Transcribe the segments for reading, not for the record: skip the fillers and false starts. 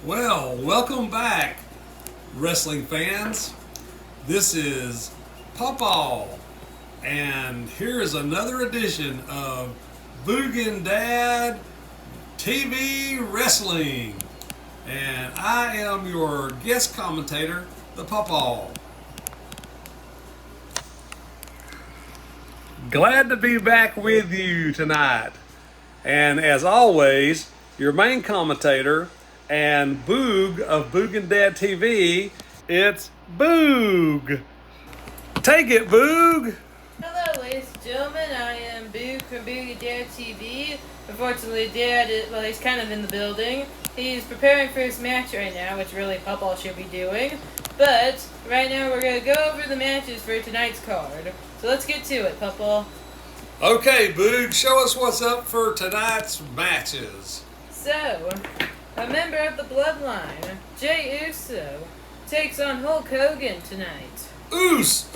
Well, welcome back, wrestling fans. This is Pawpaw, and here is another edition of Boog and Dad TV Wrestling. And I am your guest commentator, the Pawpaw. Glad to be back with you tonight. And as always, your main commentator and Boog of Boog and Dad TV, it's Boog. Take it, Boog. Hello, ladies and gentlemen. I am Boog from Boog and Dad TV. Unfortunately, Dad, he's kind of in the building. He's preparing for his match right now, which really Pawpaw should be doing. But right now, we're going to go over the matches for tonight's card. So let's get to it, Pawpaw. Okay, Boog, show us what's up for tonight's matches. So, a member of the Bloodline, Jey Uso, takes on Hulk Hogan tonight. Oos!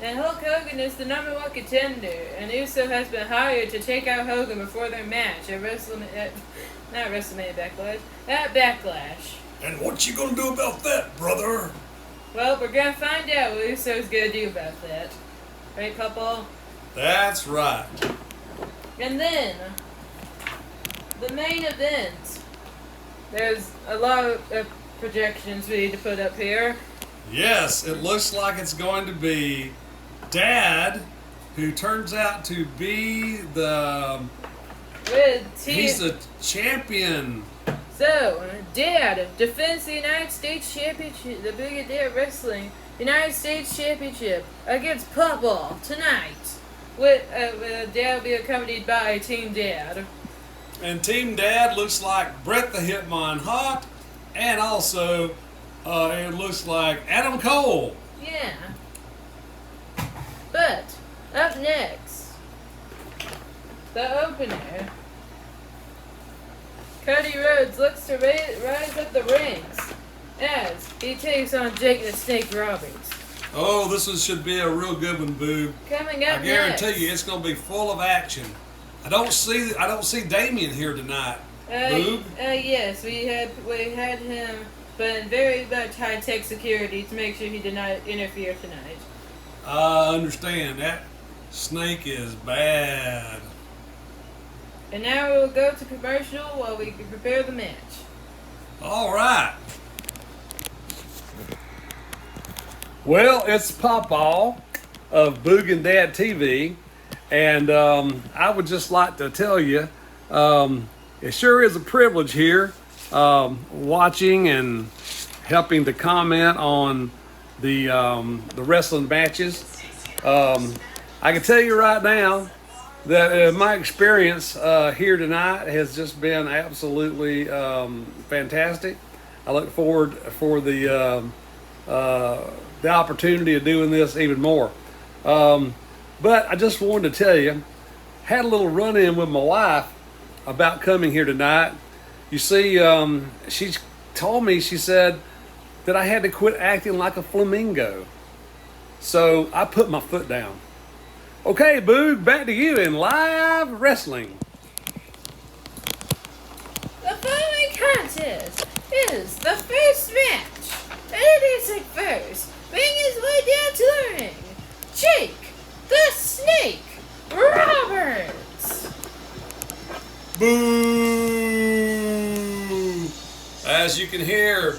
And Hulk Hogan is the #1 contender, and Uso has been hired to take out Hogan before their match at Backlash. And what you gonna do about that, brother? Well, we're gonna find out what Uso's gonna do about that. Right, Pawpaw? That's right. And then, the main event. There's a lot of projections we need to put up here. Yes, it looks like it's going to be Dad, who turns out to be he's the champion. So, Dad defends the United States Championship, the Boog and Dad Wrestling United States Championship against Pawpaw tonight. Dad will be accompanied by Team Dad. And Team Dad looks like Bret the Hitman Hart, and also it looks like Adam Cole. Yeah. But, up next, the opener. Cody Rhodes looks to rise up the rings as he takes on Jake the Snake Roberts. Oh, should be a real good one, Boo. Coming up I guarantee next. you, it's going to be full of action. I don't see Damien here tonight. Boo. Yes, we had him, but in very much high-tech security to make sure he did not interfere tonight. I understand that snake is bad. And now we'll go to commercial while we prepare the match. All right. Well, it's Pawpaw of Boog and Dad TV, and I would just like to tell you, it sure is a privilege here, watching and helping to comment on the wrestling matches. I can tell you right now that my experience here tonight has just been absolutely fantastic. I look forward for the opportunity of doing this even more. But I just wanted to tell you, had a little run-in with my wife about coming here tonight. You see, she told me, she said that I had to quit acting like a flamingo. So I put my foot down. Okay, Boog, back to you in live wrestling. The following contest is the first match. Introducing first, making his way down to the ring, Jake the Snake Roberts. Boo! As you can hear,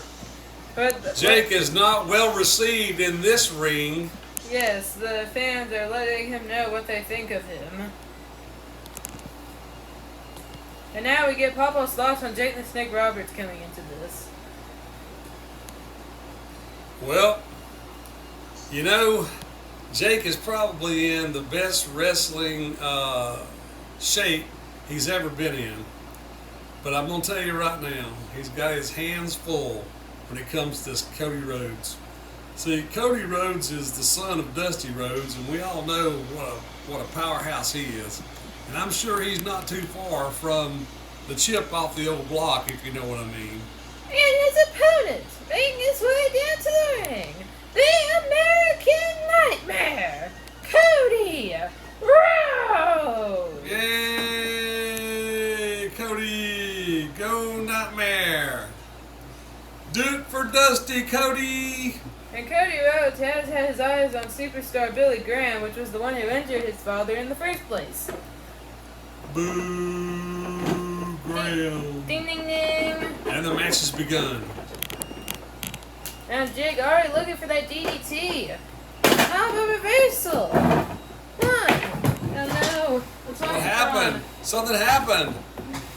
Jake is not well received in this ring. Yes, the fans are letting him know what they think of him. And now we get Pawpaw's thoughts on Jake the Snake Roberts coming into this. Well, you know, Jake is probably in the best wrestling shape he's ever been in. But I'm going to tell you right now, he's got his hands full when it comes to this Cody Rhodes. See, Cody Rhodes is the son of Dusty Rhodes, and we all know what a powerhouse he is. And I'm sure he's not too far from the chip off the old block, if you know what I mean. And his opponent, making his way down to the ring, the American Nightmare, Cody Rhodes. Yay, Cody! Cody, go Nightmare. Do it for Dusty, Cody. And Cody Rhodes has had his eyes on superstar Billy Graham, which was the one who injured his father in the first place. Boo, Graham. Ding, ding, ding. And the match has begun. Now Jake already looking for that DDT. Oh, the reversal. One. Oh no. What happened? Something happened.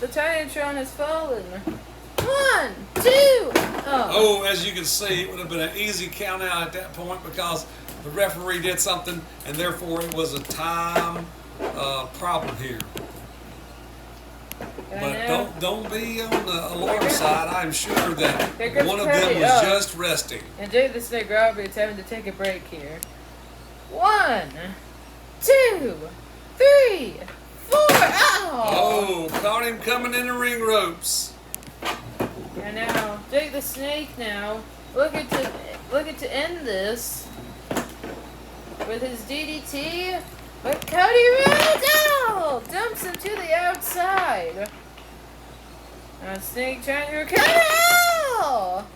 The Titantron has fallen. 1, 2. Oh, as you can see, it would have been an easy count out at that point because the referee did something, and therefore it was a time problem here. But don't be on the alarm side. I'm sure that one of them was just resting. And Jay the Snake Roberts having to take a break here. 1, 2, 3, 4. Oh, caught him coming in the ring ropes. And now Jake the Snake now looking to end this with his DDT, but Cody Rhodes dumps him to the outside. Now Snake trying to recover,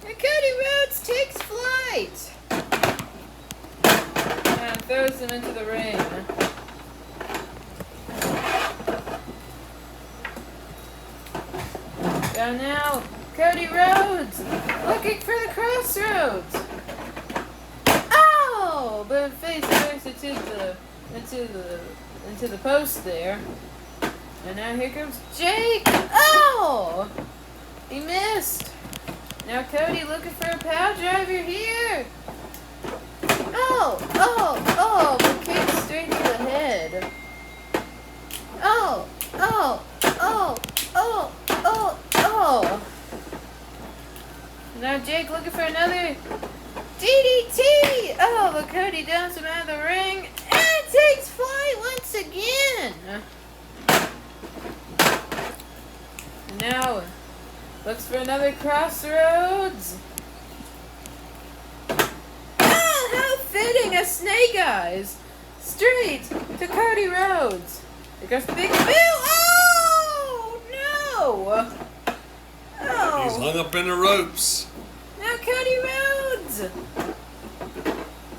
and Cody Rhodes takes flight and throws him into the ring. And now Cody Rhodes looking for the crossroads. Oh, but face first into the post there. And now here comes Jake. Oh, he missed. Now Cody looking for a power driver here. But kick straight to the head. Oh. Now Jake looking for another DDT. Oh, but Cody dumps him out of the ring and takes flight once again. Now looks for another crossroads. Oh, how fitting, a snake eyes straight to Cody Rhodes. Because the big bill. Oh no! Oh. He's hung up in the ropes. Now Cody Rhodes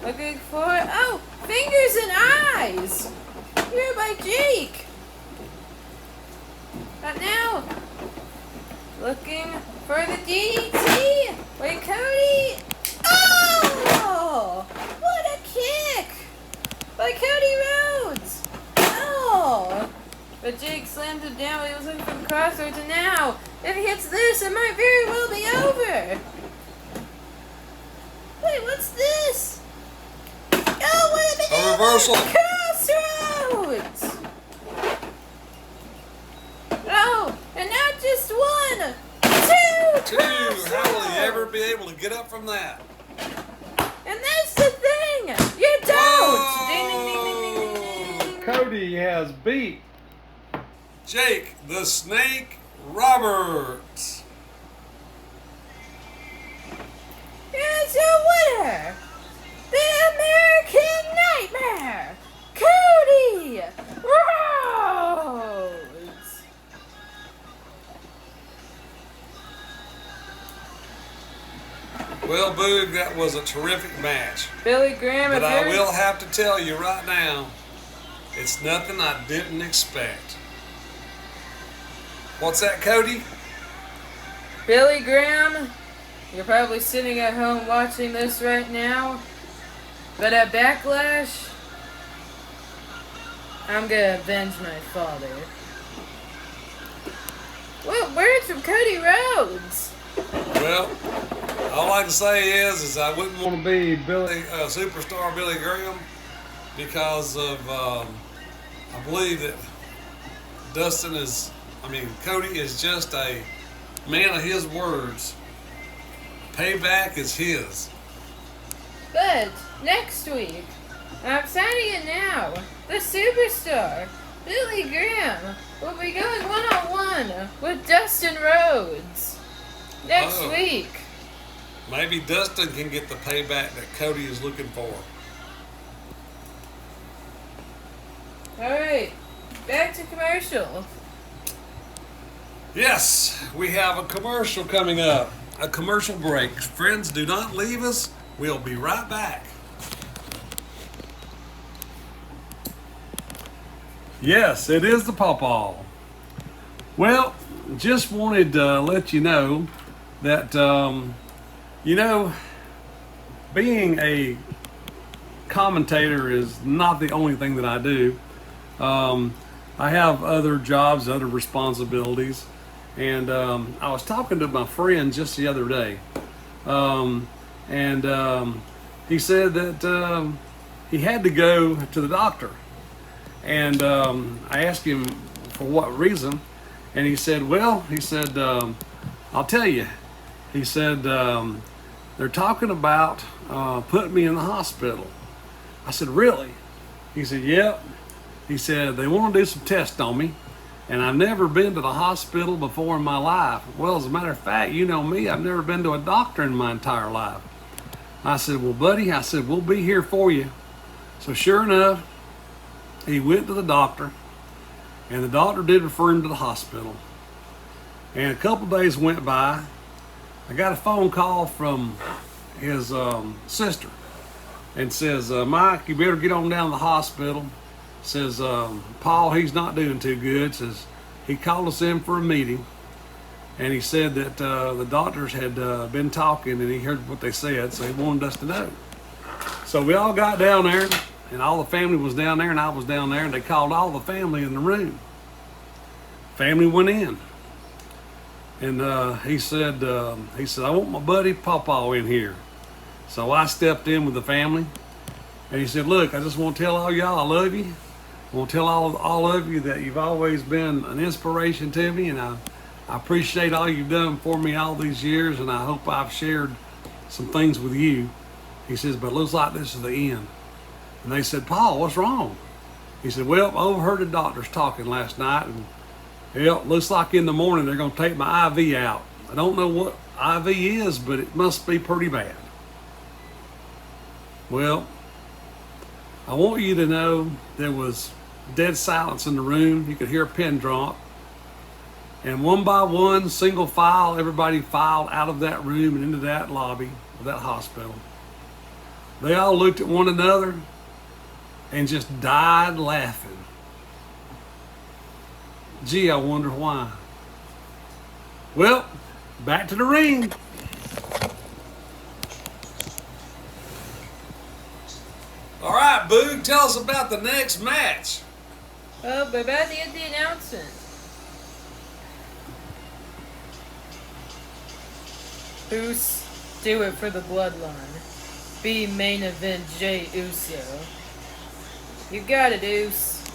looking for fingers and eyes here by Jake. But now looking for the DDT by Cody. Oh! What a kick by Cody Rhodes. Oh! But Jake slammed him down when he was looking for the crossroads, and now, if he hits this, it might very well be over. Wait, what's this? Oh, what a reversal. Crossroads! Oh, and not just one, two How will he ever be able to get up from that? And that's the thing! You don't! Ding, ding, ding, ding, ding, ding, ding. Cody has beat Jake the Snake Roberts. Here's your winner, the American Nightmare, Cody Rhodes. Well, Boog, that was a terrific match. Billy Graham, but I will have to tell you right now, it's nothing I didn't expect. What's that, Cody? Billy Graham, you're probably sitting at home watching this right now, but at Backlash, I'm gonna avenge my father. Well, words from Cody Rhodes. Well, all I can say is I wouldn't want to be superstar Billy Graham because of I believe that Cody is just a man of his words. Payback is his. But next week, I'm signing it now. The superstar Billy Graham will be going one-on-one with Dustin Rhodes next week. Maybe Dustin can get the payback that Cody is looking for. Alright, back to commercial. Yes, we have a commercial coming up. A commercial break. Friends, do not leave us. We'll be right back. Yes, it is the pawpaw. Well, just wanted to let you know that, you know, being a commentator is not the only thing that I do. I have other jobs, other responsibilities. And I was talking to my friend just the other day. And he said that he had to go to the doctor. And I asked him for what reason. And he said, well, he said, I'll tell you. He said, they're talking about putting me in the hospital. I said, really? He said, yep. He said, they want to do some tests on me. And I've never been to the hospital before in my life. Well, as a matter of fact, you know me, I've never been to a doctor in my entire life. I said, well, buddy, I said, we'll be here for you. So sure enough, he went to the doctor, and the doctor did refer him to the hospital. And a couple days went by. I got a phone call from his sister and says, Mike, you better get on down to the hospital. Says, Paul, he's not doing too good. Says, he called us in for a meeting, and he said that the doctors had been talking, and he heard what they said, so he wanted us to know. So we all got down there, and all the family was down there, and I was down there, and they called all the family in the room. Family went in, and he said, I want my buddy Pawpaw in here. So I stepped in with the family, and he said, look, I just want to tell all y'all I love you. I want to tell all of you that you've always been an inspiration to me, and I appreciate all you've done for me all these years, and I hope I've shared some things with you. He says, but it looks like this is the end. And they said, Paul, what's wrong? He said, well, I overheard the doctors talking last night, and it looks like in the morning they're going to take my IV out. I don't know what IV is, but it must be pretty bad. Well, I want you to know there was dead silence in the room. You could hear a pin drop. And one by one, single file, everybody filed out of that room and into that lobby of that hospital. They all looked at one another and just died laughing. Gee, I wonder why. Well, back to the ring. All right, Boog, tell us about the next match. Oh, but about to get the announcement. Uso, do it for the bloodline. Be main event Jey Uso. You got it, Uso.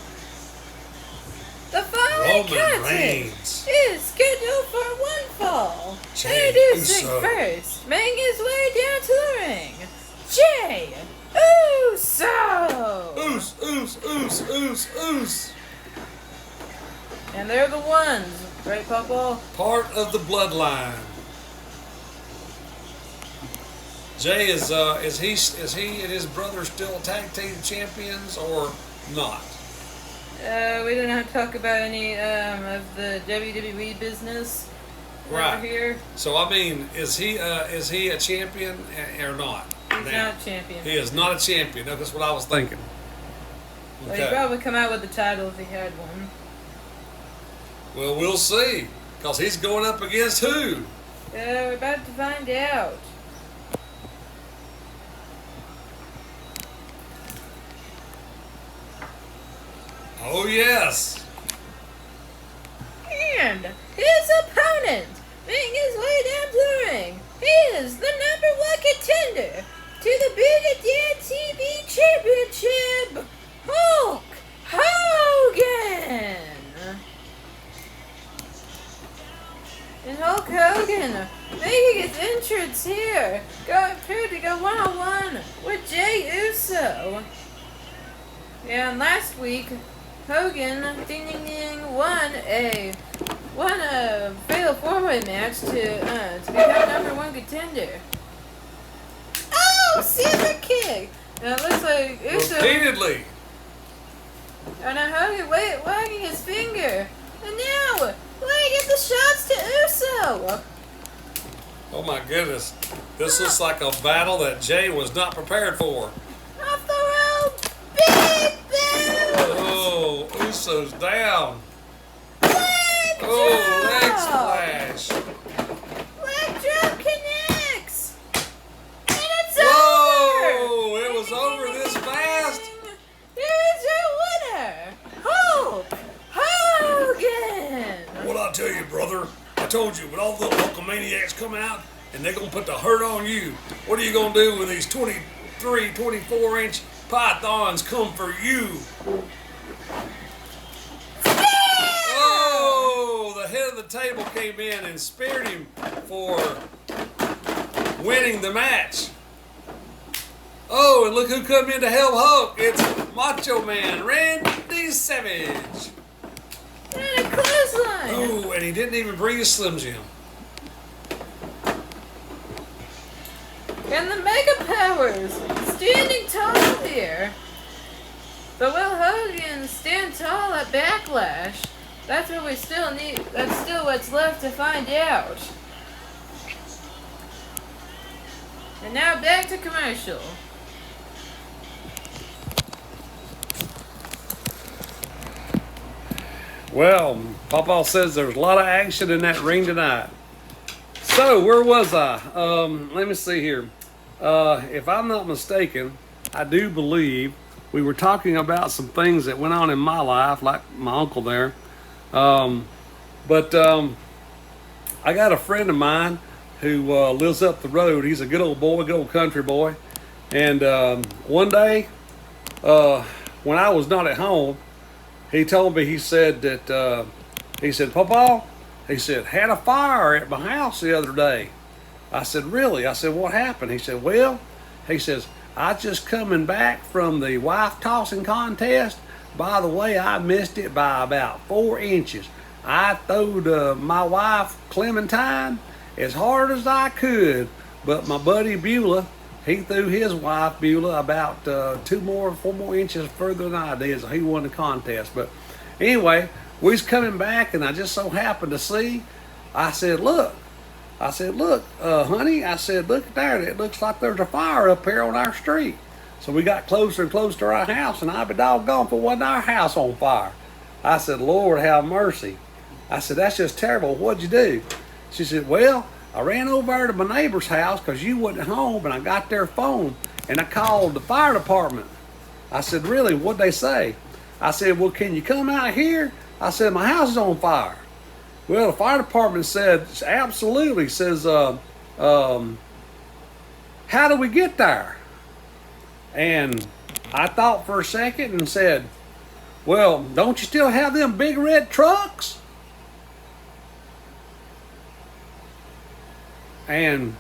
The following contest is scheduled for one fall. Introducing first, making his way down to the ring, Jey Uso! Oos. And they're the ones, right, Papa? Part of the bloodline. Jey, is he and his brother still tag team champions or not? We don't have to talk about any of the WWE business right over here. So I mean, is he a champion or not? He's not a champion. He is not a champion. That's what I was thinking. Well, he'd probably come out with the title if he had one. Well, we'll see. Because he's going up against who? We're about to find out. Oh, yes. And his opponent, making his way down to the ring, is the #1 contender to the Boog TV Championship, Hulk Hogan. And Hulk Hogan making his entrance here, going through to go one-on-one with Jey Uso. And last week, Hogan won a fatal 4-way match to become #1 contender. Oh, scissor kick! Now it looks like Uso. Repeatedly. And now Hogan wagging his finger. And now, look at the shots to Uso. Oh my goodness. This looks like a battle that Jay was not prepared for. Off the rope. Big boot. Oh, Uso's down. Leg Oh, leg drop. splash. Leg drop connects. And it's Whoa, over. it was over this fast. Here's your winner, Hulk Hogan. What I tell you, brother? I told you, when all the local maniacs come out and they're going to put the hurt on you, what are you going to do when these 23, 24-inch pythons come for you? Oh, the head of the table came in and speared him for winning the match. Oh, and look who come in to help Hulk. It's Macho Man Randy Savage. And a clothesline. Oh, and he didn't even bring his Slim Jim. And the Mega Powers standing tall here. But will Hogan stand tall at Backlash? That's what we still need. That's still what's left to find out. And now back to commercial. Well, Papa says there's a lot of action in that ring tonight. So, where was I? Let me see here. If I'm not mistaken, I do believe we were talking about some things that went on in my life, like my uncle there. But I got a friend of mine who lives up the road. He's a good old boy, good old country boy. And one day, when I was not at home, he told me, he said, Papa, he said, had a fire at my house the other day. I said, really? I said, what happened? He said, well, he says, I just coming back from the wife tossing contest. By the way, I missed it by about 4 inches. I throwed my wife Clementine as hard as I could, but my buddy Beulah, he threw his wife Beulah about 4 more inches further than I did, so he won the contest. But anyway, we was coming back, and I just so happened to see. I said, look, honey, I said, look there. It looks like there's a fire up here on our street. So we got closer and closer to our house, and I'd be doggone if it wasn't our house on fire. I said, Lord, have mercy. I said, that's just terrible. What'd you do? She said, well, I ran over there to my neighbor's house because you wasn't home, and I got their phone, and I called the fire department. I said, really, what'd they say? I said, well, can you come out here? I said, my house is on fire. Well, the fire department said, absolutely, says, how do we get there? And I thought for a second and said, well, don't you still have them big red trucks? And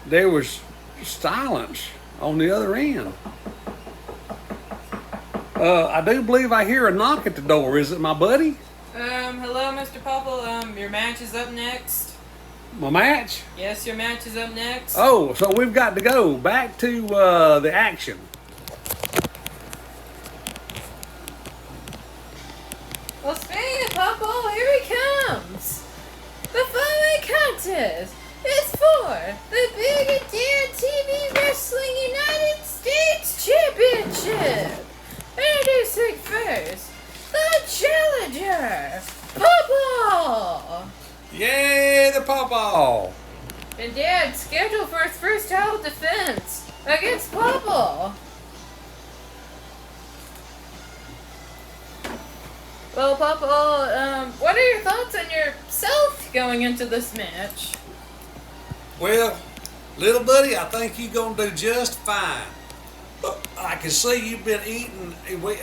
there was silence on the other end. I do believe I hear a knock at the door. Is it my buddy? Hello, Mr. Popple. Your match is up next. My match? Yes, your match is up next. Oh, so we've got to go back to the action. Well, speaking of Popple, here he comes. The following contest is for the Boog and Dad TV Wrestling United States Championship. Introducing first, the challenger, Popple. Yay, the Pawpaw! And Dad scheduled for his first title defense against Popple. Well, Popple, what are your thoughts on yourself going into this match? Well, little buddy, I think you're going to do just fine. I can see you've been eating,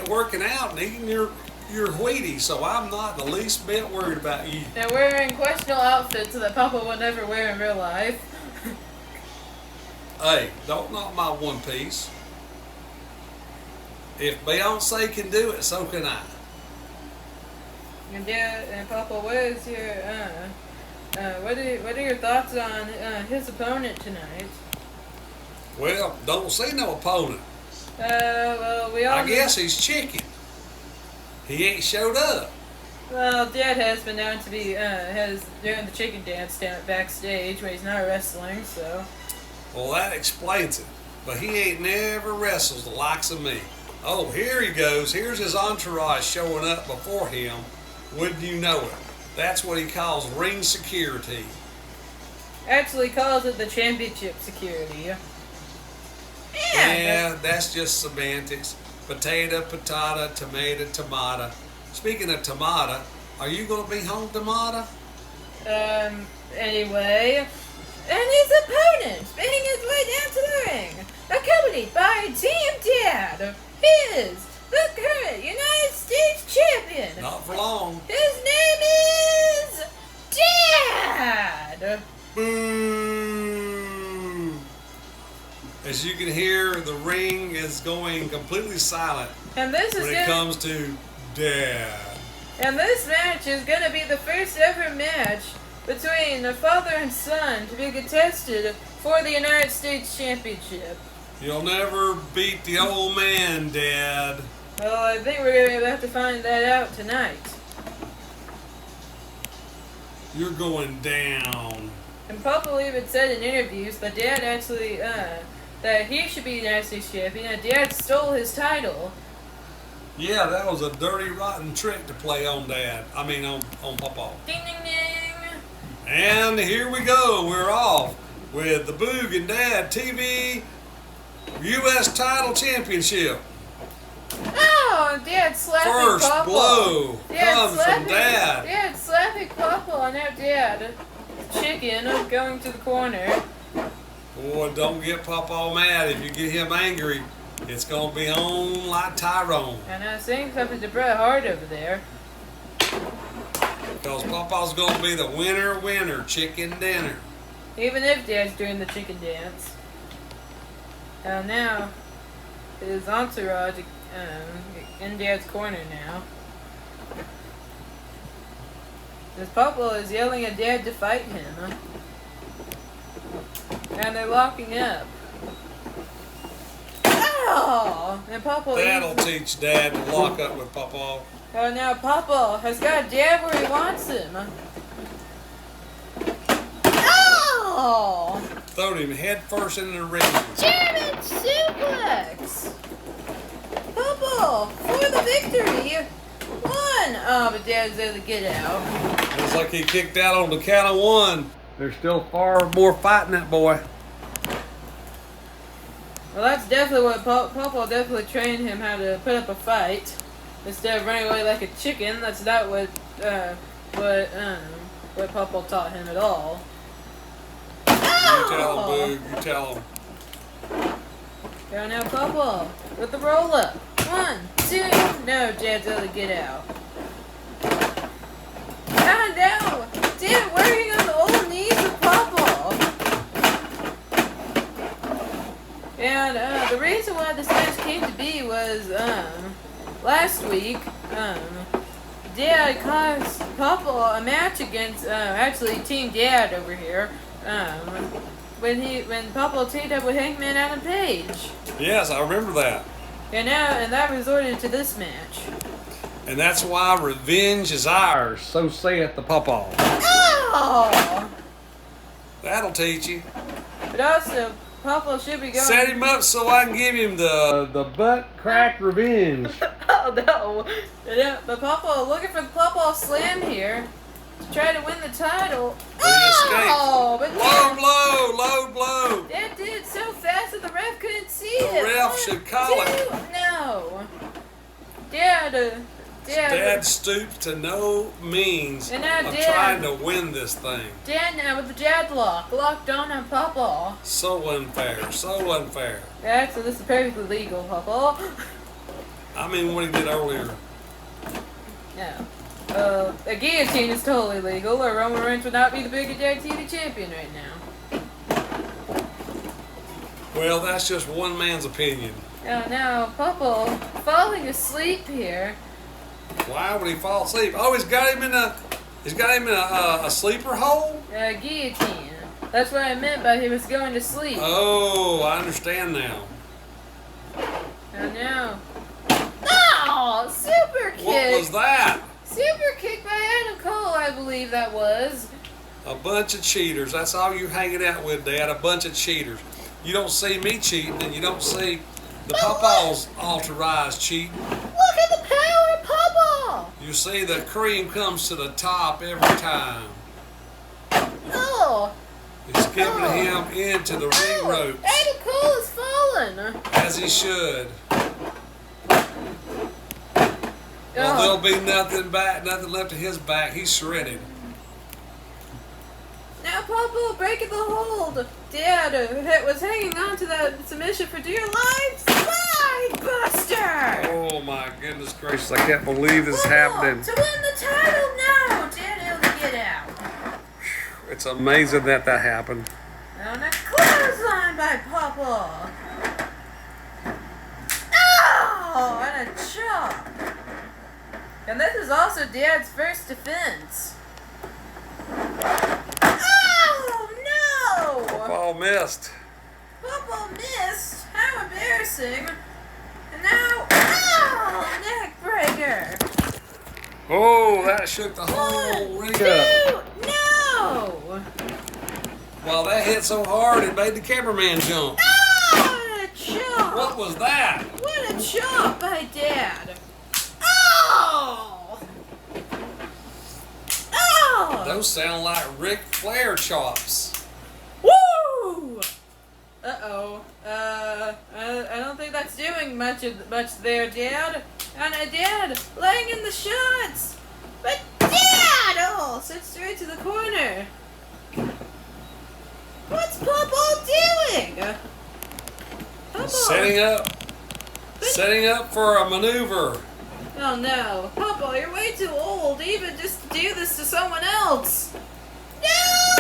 working out and eating your Wheaties, so I'm not the least bit worried about you. They're wearing questionable outfits that Papa would never wear in real life. Hey, don't knock my one piece. If Beyonce can do it, so can I. And Dad and Papa, what is your what are your thoughts on his opponent tonight? Well, don't see no opponent. Well, we all. I guess he's chicken. He ain't showed up. Well, Dad has been known to be has doing the chicken dance down backstage when he's not wrestling. So. Well, that explains it. But he ain't never wrestled the likes of me. Oh, here he goes. Here's his entourage showing up before him. Wouldn't you know it? That's what he calls ring security. Actually calls it the championship security. Yeah, that's just semantics. Potato, patata, tomato, tomato. Speaking of tomato, are you going to be home tomato? Anyway. And his opponent, making his way down to the ring, accompanied by Team Dad, is the current United States champion. Not for long. His name is Dad. Boo! As you can hear, the ring is going completely silent And this is when it comes to Dad. And this match is going to be the first ever match between a father and son to be contested for the United States Championship. You'll never beat the old man, Dad. Well, I think we're going to have to find that out tonight. You're going down. And Papa even said in interviews that Dad actually, that he should be the United States Champion, and Dad stole his title. Yeah, that was a dirty, rotten trick to play on Dad. I mean, on Papa. Ding, ding, ding. And here we go. We're off with the Boog and Dad TV U.S. Title Championship. Oh, Dad slapping First Papa. blow Dad comes from Dad. Dad slapping Papa on our Dad. Chicken going to the corner. Boy, don't get Papa mad. If you get him angry, it's going to be on like Tyrone. And I was saying something to Bret Hart over there. Because Papa's going to be the winner, chicken dinner. Even if Dad's doing the chicken dance. Now, his entourage in Dad's corner now. As Papa is yelling at Dad to fight him. And they're locking up. Oh! And Papa That'll teach Dad to lock up with Papa. Oh, now Papa has got Dad where he wants him. Oh! Throwed him head first into the ring. German suplex! Papa for the victory! One! Oh, but Dad's able to get out. Looks like he kicked out on the count of one. There's still far more fighting that boy. Well, that's definitely what Papa definitely trained him how to put up a fight. Instead of running away like a chicken, that's not what Papa taught him at all. You tell him, Boog. You tell him. Go now, Papa, with the roll up. 1, 2. No, Dad's able to get out. Ah, no! Dad working on the old knees of Papa. And the reason why this match came to be was last week Dad caused Papa a match against actually Team Dad over here. When Papa teamed up with Hangman Adam Page. Yes, I remember that. And that resorted to this match. And that's why revenge is ours, so saith the Papa. Oh! That'll teach you. But also, Papa should be going. Set him up so I can give him the butt crack revenge. Oh no! Yeah, but Papa looking for the Papa slam here to try to win the title. Oh, but Low blow. Dad did it so fast that the ref couldn't see The it. ref should call it. No. Dad. Dad stoops to no means And now of Dad- trying to win this thing. Dad now with the Dad locked on Papa. So unfair, so unfair. Actually, this is perfectly legal, Papa. I mean, what he did earlier. Yeah. A guillotine is totally legal, or Roman Reigns would not be the Big Dad TV champion right now. Well, that's just one man's opinion. Now, Papa falling asleep here. Why would he fall asleep? Oh, he's got him in a sleeper hole? Guillotine. That's what I meant by he was going to sleep. Oh, I understand now. Now. Oh, super kick. What was that? Super kick by Adam Cole, I believe that was. A bunch of cheaters. That's all you hanging out with, Dad. A bunch of cheaters. You don't see me cheating, and you don't see the Papa's authorized cheating. Look at the power of Papa! You see the cream comes to the top every time. Oh! He's skipping him into the ring ropes. Adam Cole has fallen. As he should. Well, there'll be nothing left of his back. He's shredded. Now Papa breaking the hold. Dad was hanging on to that submission for dear life. Spine Buster! Oh my goodness gracious, I can't believe this is happening. To win the title now! Dad able to get out. It's amazing that happened. On a clothesline by Papa. Oh, and a chop. And this is also Dad's first defense. Oh, no! Ball missed. Papa missed. How embarrassing. And now, oh, neck breaker. Oh, that shook the whole ring up. No! Wow, that hit so hard it made the cameraman jump. Oh, what a chop. What was that? What a chop by Dad. Oh! Oh! Those sound like Ric Flair chops. Woo! Uh-oh. I don't think that's doing much there, Dad. And Dad, laying in the shots. But Dad! Oh, sits straight to the corner. What's Papa doing? Papa. Setting up for a maneuver. Oh no. Papa, you're way too old even just to do this to someone else. No!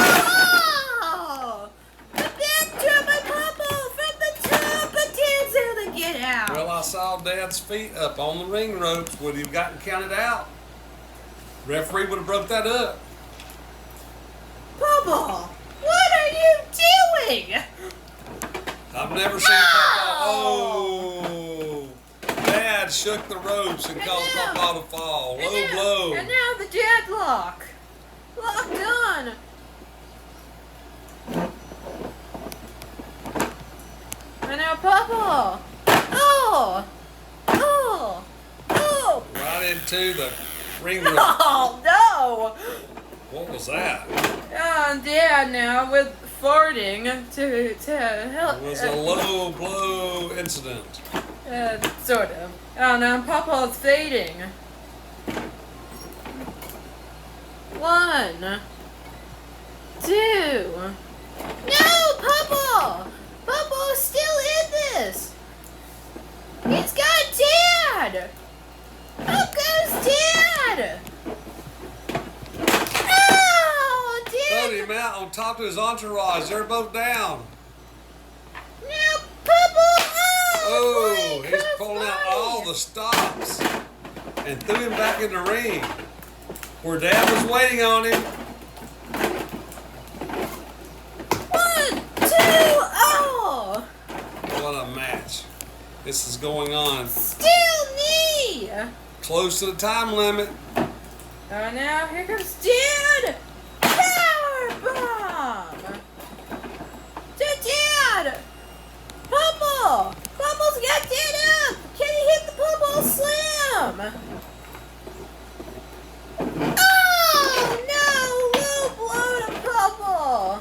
The big drop by Papa from the top, but Dad's able to get out. Well, I saw Dad's feet up on the ring ropes. Would he have gotten counted out? Referee would have broke that up. Papa, what are you doing? I've never seen Papa. Oh! Dad shook the ropes and caused Papa to fall. Low blow. And now the deadlock. Locked on. And now Papa. Oh! Oh! Oh! Right into the ring rope. Oh no! What was that? Oh, and Dad now with farting to help. It was a low blow incident. Sort of. Oh, now Papa's fading. 1, 2. No, Papa! Papa's still in this. He's got Dad. Up goes Dad. Oh, Dad! Throw him out on top of his entourage. They're both down. Now, Papa! Oh, he's pulling out all the stops and threw him back in the ring where Dad was waiting on him. 1, 2, oh! What a match. This is going on Still me! close to the time limit. Oh, now here comes Dad! Power bomb! To Dad! Papa! Papa's got Dad up! Can he hit the Papa slam? Oh no! Low blow to Papa!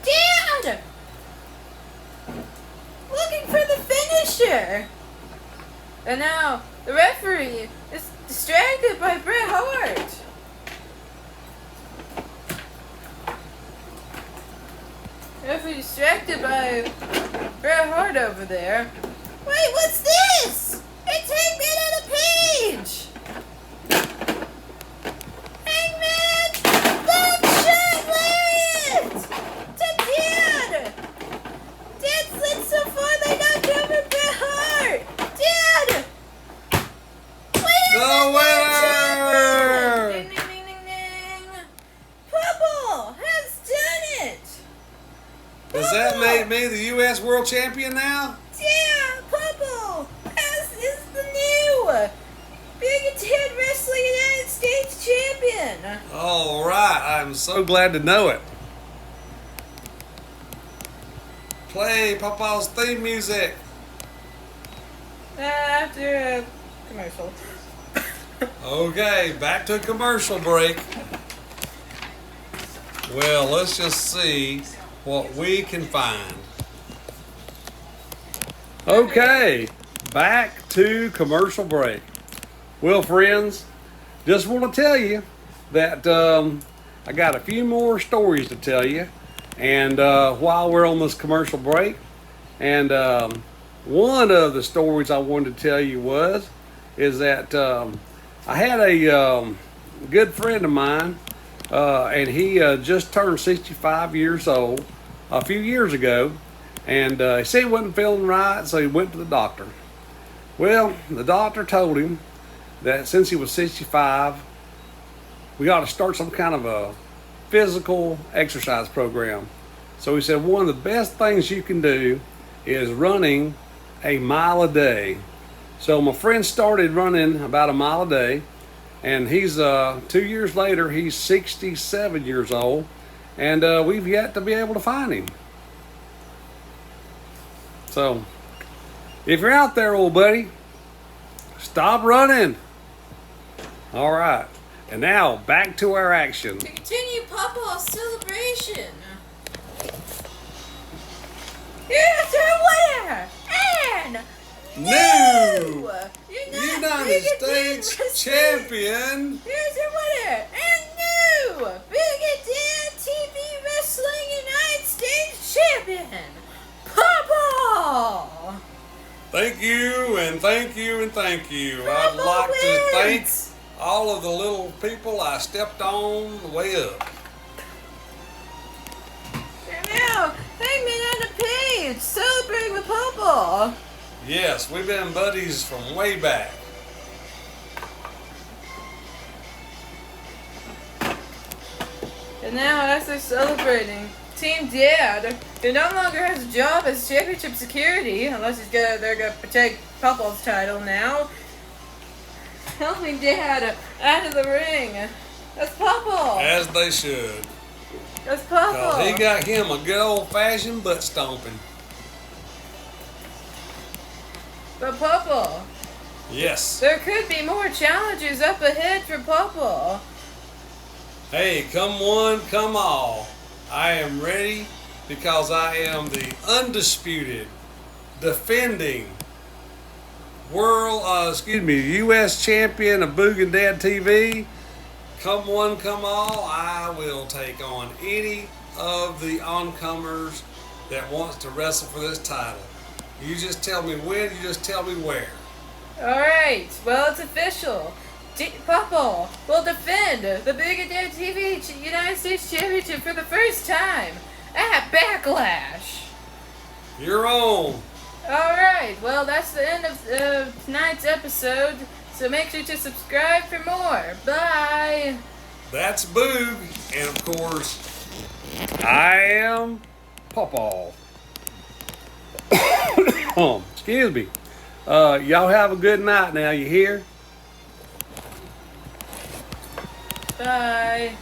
Dad! Looking for the finisher! And now the referee is distracted by Bret Hart. Referee distracted by Bret Hart over there. Wait, what's this? It's Hangman on a page. Hangman, buckshot lariat to Dad. Dad slid so far they knocked over Bret Hart. Dad. The winner! Ding, ding, ding, ding, ding. Papa has done it. Does that make me the U.S. World Champion now? Yeah, Papa is the new champion. All right, I'm so glad to know it. Play Papa's theme music. After a commercial. Okay, back to a commercial break. Well, let's just see what we can find. Okay, back to commercial break. Well, friends, just want to tell you that I got a few more stories to tell you, and while we're on this commercial break, and one of the stories I wanted to tell you is that I had a good friend of mine, and he just turned 65 years old a few years ago, and he said he wasn't feeling right, so he went to the doctor. Well, the doctor told him that since he was 65, we got to start some kind of a physical exercise program. So he said one of the best things you can do is running a mile a day. So my friend started running about a mile a day, and he's 2 years later, he's 67 years old, and we've yet to be able to find him. So if you're out there, old buddy, stop running. All right, and now back to our action. To continue Papa's celebration. Here's our winner and New United States champion. Here's our winner and new Boog and Dad TV Wrestling United States champion, Papa. Thank you and thank you and thank you. I'd Papa like to thank wins. all of the little people I stepped on the way up. And now, Hangman on the page, celebrating with Papa. Yes, we've been buddies from way back. And now, as they're celebrating, Team Dad, who no longer has a job as championship security, unless they're gonna protect Papa's title now, helping Dad out of the ring. That's Papa. As they should. That's Papa. 'Cause he got him a good old-fashioned butt stomping. But Papa, Yes. there could be more challenges up ahead for Papa. Hey, come one, come all. I am ready because I am the undisputed, defending U.S. champion of Boog and Dad TV. Come one, come all. I will take on any of the oncomers that wants to wrestle for this title. You just tell me when, you just tell me where. Alright, well, it's official. Papa will defend the Boog and Dad TV United States Championship for the first time at Backlash. You're on. Alright, well, that's the end of tonight's episode, so make sure to subscribe for more. Bye! That's Boog, and of course, I am Pawpaw. Excuse me. Y'all have a good night now, you hear? Bye!